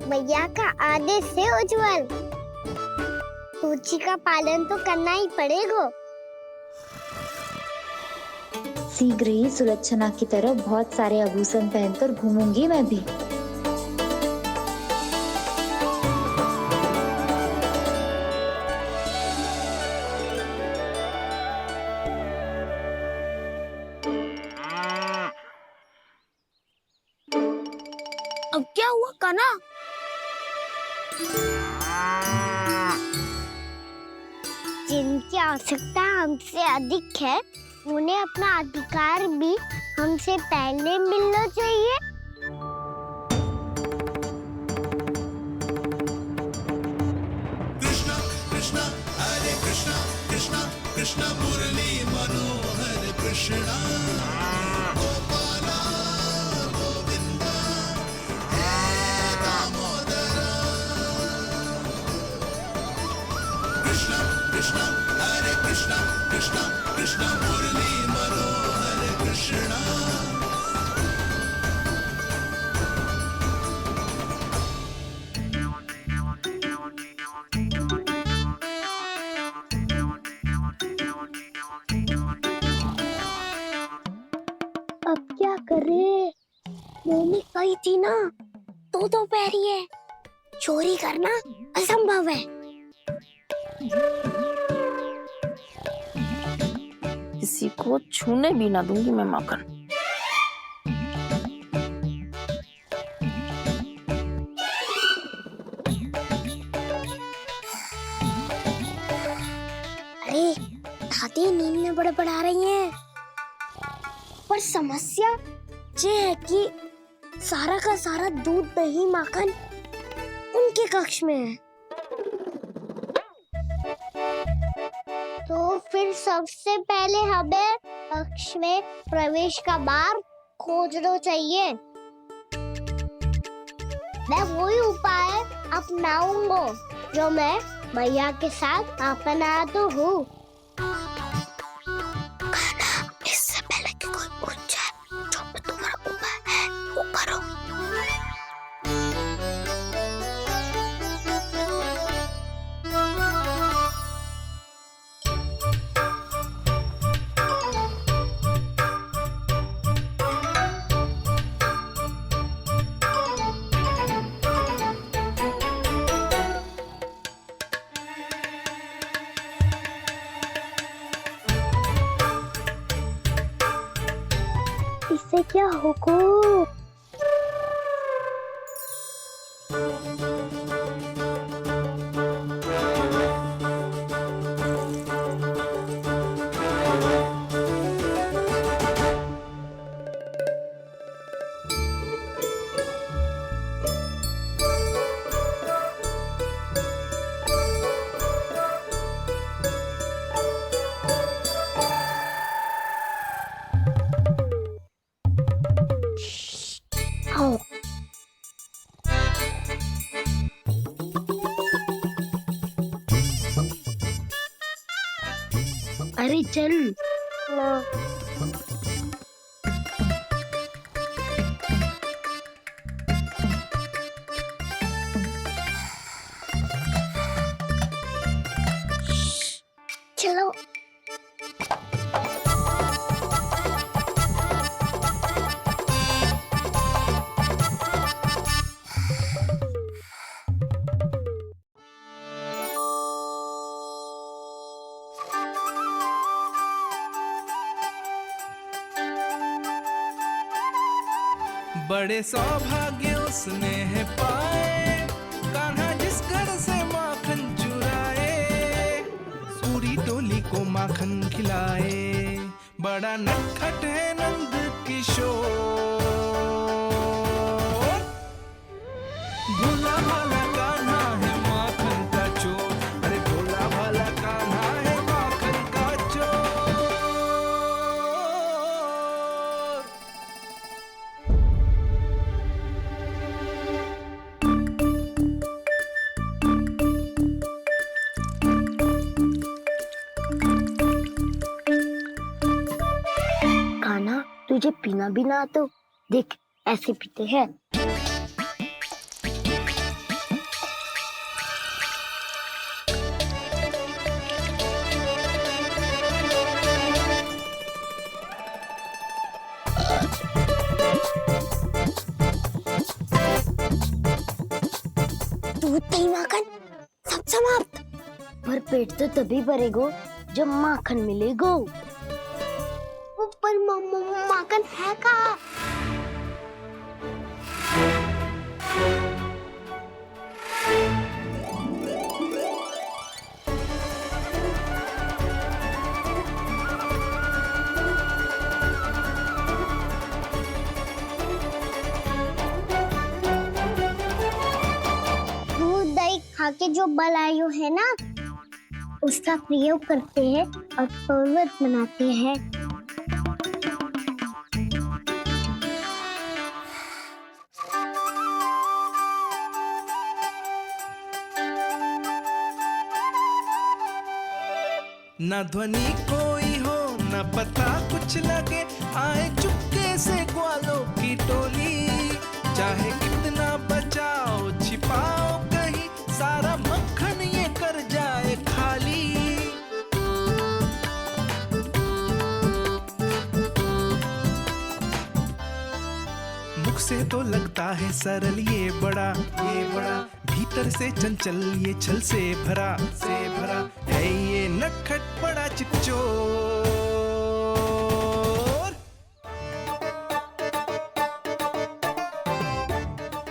मैया का आदेश से उज्जवल, सूची का पालन तो करना ही पड़ेगा। शीघ्र ही सुलक्षणा की तरह बहुत सारे आभूषण पहनकर घूमूंगी मैं भी। अब क्या हुआ काना? जिनकी आवश्यकता हमसे अधिक है, उन्हें अपना अधिकार भी हमसे पहले मिलना चाहिए। कृष्णा कृष्णा हरे कृष्णा कृष्णा कृष्णा मुरली मनोहर कृष्णा गोपाला गोविंदा हे दामोदरा। कृष्णा कृष्णा हरे कृष्णा कृष्णा कृष्णा मुरली मनोहर कृष्णा। अब क्या करे? मैंने कही थी ना, दो पैरी है, चोरी करना असंभव है। किसी को छूने भी ना दूंगी मैं माखन। अरे दादी नींद में बड़बड़ा रही हैं, पर समस्या ये है कि सारा का सारा दूध दही माखन उनके कक्ष में है। तो फिर सबसे पहले हमें कक्ष में प्रवेश का मार्ग खोजना चाहिए। मैं वही उपाय अपनाऊंगा, जो मैं भैया के साथ अपना तो हूँ। इससे पहले कि कोई पूछ जाए, जो भी तुम्हारा उपाय है वो करो। इससे क्या होगा? आओ। अरे चल ना। चलो। बड़े सौभाग्य उसने है पाए, कान्हा जिस घर से माखन चुराए, सूरी डोली को माखन खिलाए, बड़ा नटखट है नंद किशोर। भोला भाला कान्हा है माखन का चोर, अरे भोला भाला कान्हा है माखन का चोर। कान्हा, तुझे पीना भी ना तो देख, ऐसे पीते हैं। दूध दही माखन सब समाप्त। पर पेट तो तभी भरेगो जब माखन मिलेगो। ऊपर माखन है कहाँ? दूध दही खा के जो बलायु है ना, उसका प्रयोग करते हैं और पर्वत बनाते हैं। न ध्वनि कोई हो न पता कुछ लगे, आए चुपके से ग्वालों की टोली, चाहे कितना बचाओ छिपाओ कहीं, सारा मक्खन ये कर जाए खाली। मुख से तो लगता है सरल ये बड़ा, भीतर से चंचल ये छल से भरा है ये नटखट बड़ा चिकचोर।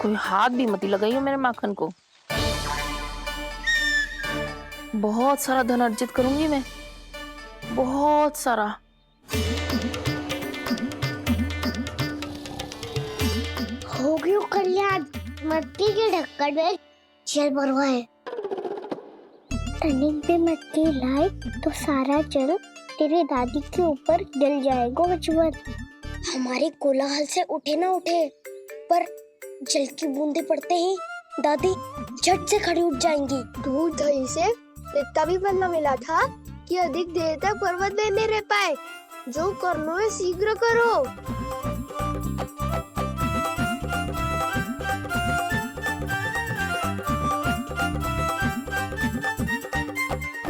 कोई हाथ भी मत लगाइयो मेरे माखन को। बहुत सारा धन अर्जित करूंगी मैं, बहुत सारा। हो गयो कल्याण, मट्टी के ढक्कन में जल भरवा है। टनिक पे मट्टी लाए तो सारा जल तेरे दादी के ऊपर डल जाएगा अजवर। हमारे कोलाहल से उठे ना उठे, पर जल की बूंदे पड़ते ही दादी झट से खड़ी उठ जाएंगी। दूध दही से इतना भी बनना मिला था कि अधिक देर तक पर्वत में नहीं रह पाए। जो करना है शीघ्र करो।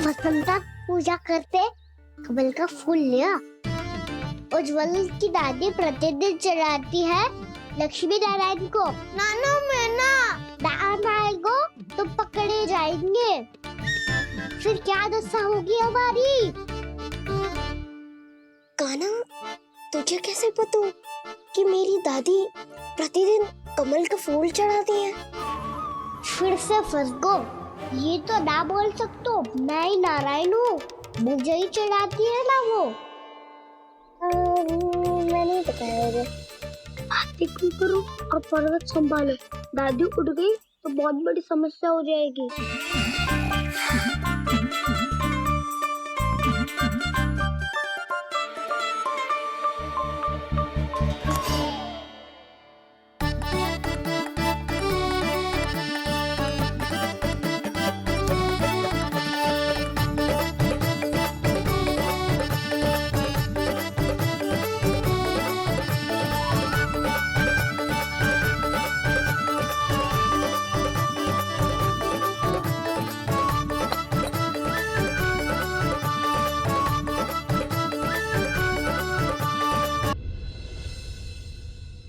वसंता पूजा करते कमल का फूल लिया। उज्जवल की दादी प्रतिदिन चढ़ाती है लक्ष्मी नारायण को। नाना मैना नारायण को तो पकड़े जाएंगे। फिर क्या दशा होगी हमारी? कान्हा, तुझे कैसे पता कि मेरी दादी प्रतिदिन कमल का फूल चढ़ाती है? फिर से फंस गो। ये तो ना बोल सकते, मैं ही नारायण हूँ, मुझे ही चढ़ाती है ना वो। मैं नहीं बताया। आप एक करो और पर्वत संभालो। दादी उठ गई तो बहुत बड़ी समस्या हो जाएगी।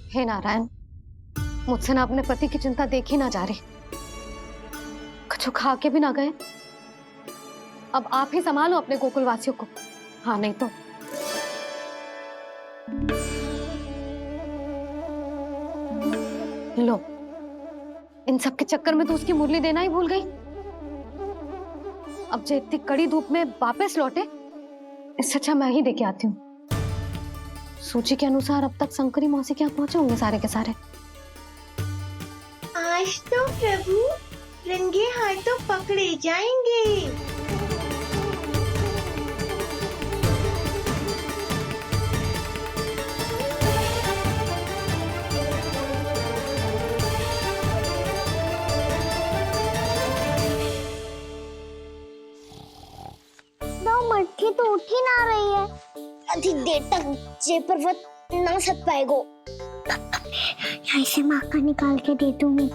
हे नारायण, मुझसे ना अपने पति की चिंता देखी ना जा रही। कुछ खा के भी ना गए। अब आप ही संभालो अपने गोकुल वासियों को। हाँ, नहीं तो लो, इन सब के चक्कर में तो उसकी मुरली देना ही भूल गई। अब जो इतनी कड़ी धूप में वापस लौटे, इससे अच्छा मैं ही देके आती हूँ। सूची के अनुसार अब तक शंकरी मौसी के यहाँ पहुंचे होंगे सारे के सारे। आज तो प्रभु रंगे हाथों पकड़े जाएंगे। मटकी तो उठ ही ना रही है। अधिक देर तक जे पर्वत ना सक पाएगो। यहाँ से माखन निकाल के दे दूंगी।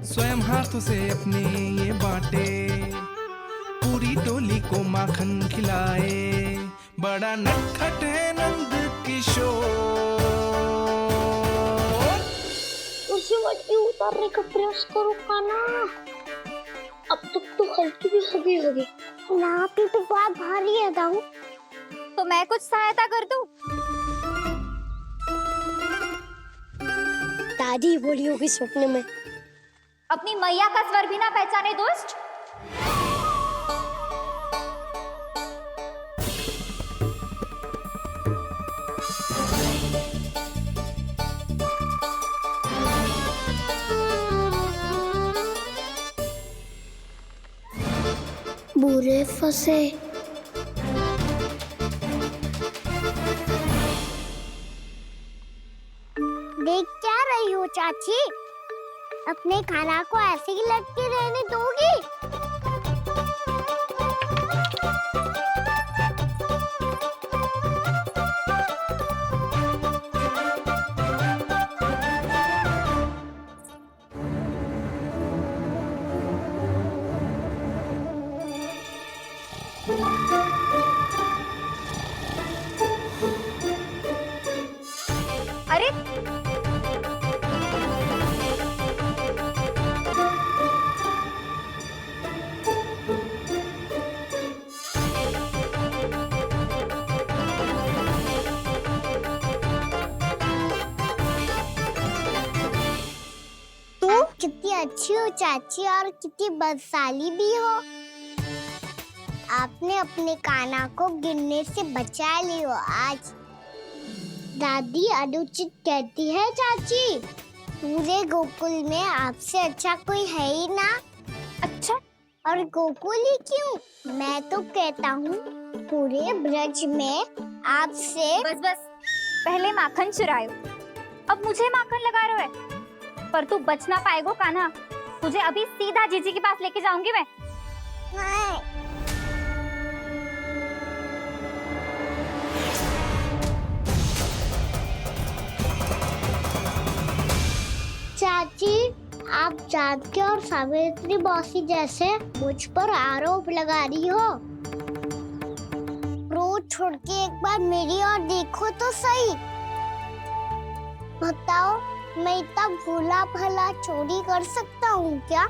स्वयं हाथों से अपने ये बांटे, पूरी टोली को माखन खिलाए। बड़ा नटखट है नंद किशोर। उसे मटकी उतारने का प्रयास करो कान्हा। अब तक तो हल्की भी होगी। नापी तो बहुत भारी है दाऊ। तो मैं कुछ सहायता कर दूं? दादी बोली होगी स्वप्न में। अपनी मैया का स्वर भी ना पहचाने दुष्ट। बुरे फंसे। देख क्या रही हो चाची? अपने खाना को ऐसे ही लटके रहने दोगी? अरे कितनी अच्छी हो चाची और कितनी बदसाली भी हो। आपने अपने कान्हा को गिरने से बचा ली हो आज। दादी अनुचित कहती है चाची, पूरे गोकुल में आपसे अच्छा कोई है ही ना। अच्छा, और गोकुल ही क्यों, मैं तो कहता हूँ पूरे ब्रज में आपसे। बस बस, पहले माखन चुरायो, अब मुझे माखन लगा रहे हो? पर तू बच ना पाएगो कान्हा, तुझे अभी सीधा जीजी के पास लेके जाऊंगी मैं। चाची, आप जानकी और सावित्री मौसी जैसे मुझ पर आरोप लगा रही हो। रोज छोड़ के एक बार मेरी ओर देखो तो सही। बताओ, मैं इतना भोला भला चोरी कर सकता हूँ क्या?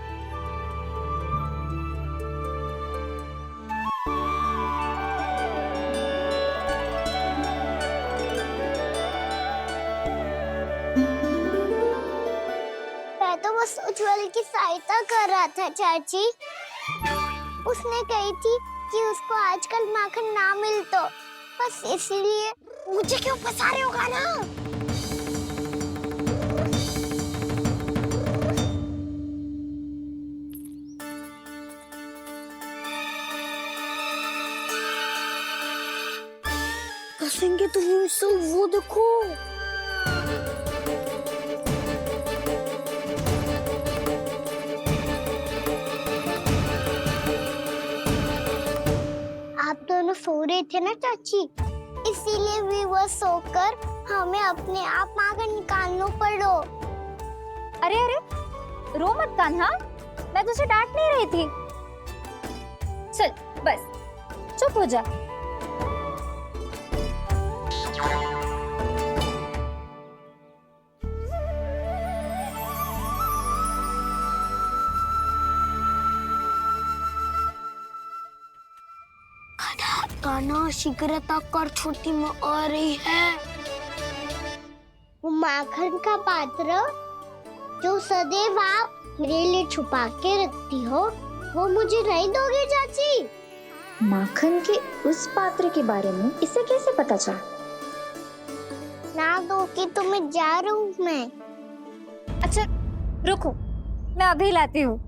मैं तो बस उज्जवल की सहायता कर रहा था चाची। उसने कही थी कि उसको आजकल माखन ना मिल तो बस इसलिए। मुझे क्यों फंसा रहे हो कान्हा? फंसेंगे तो वो देखो। आप दोनों सो रहे थे ना चाची, इसीलिए वीवर सोकर हमें अपने आप माखन निकालना पड़ो। अरे अरे, रो मत कान्हा, मैं तुझे डांट नहीं रही थी। चल बस चुप हो जा। कान्हा, शीघ्रता कर, छोटी में आ रही है। वो माखन का पात्र जो सदैव आप मेरे लिए छुपा के रखती हो, वो मुझे नहीं दोगे चाची? माखन के उस पात्र के बारे में इसे कैसे पता चला? ना दोगे तो मैं जा रहा हूँ मैं। अच्छा रुको, मैं अभी लाती हूँ।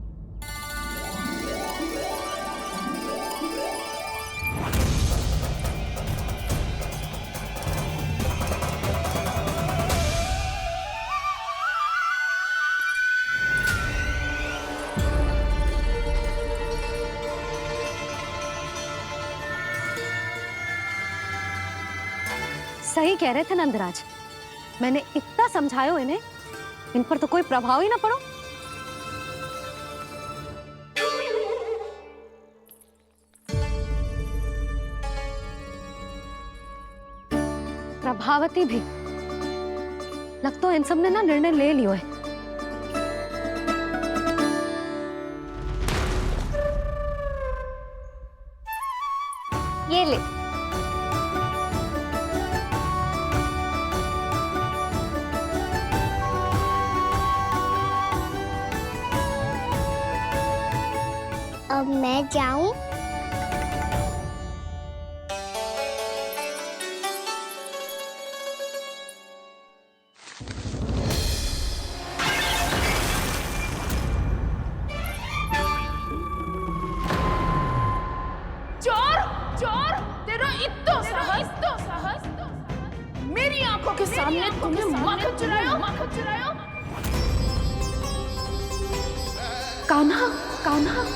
सही कह रहे थे नंदराज, मैंने इतना समझायो इन्हें, इन पर तो कोई प्रभाव ही ना पड़ो। प्रभावती भी लगता है इन सब ने ना निर्णय ले लियो है। ये ले। अब मैं जाऊं? चोर, चोर, तेरा इतना साहस, मेरी आंखों के सामने तुमने माखन चुराया। कान्हा, कान्हा।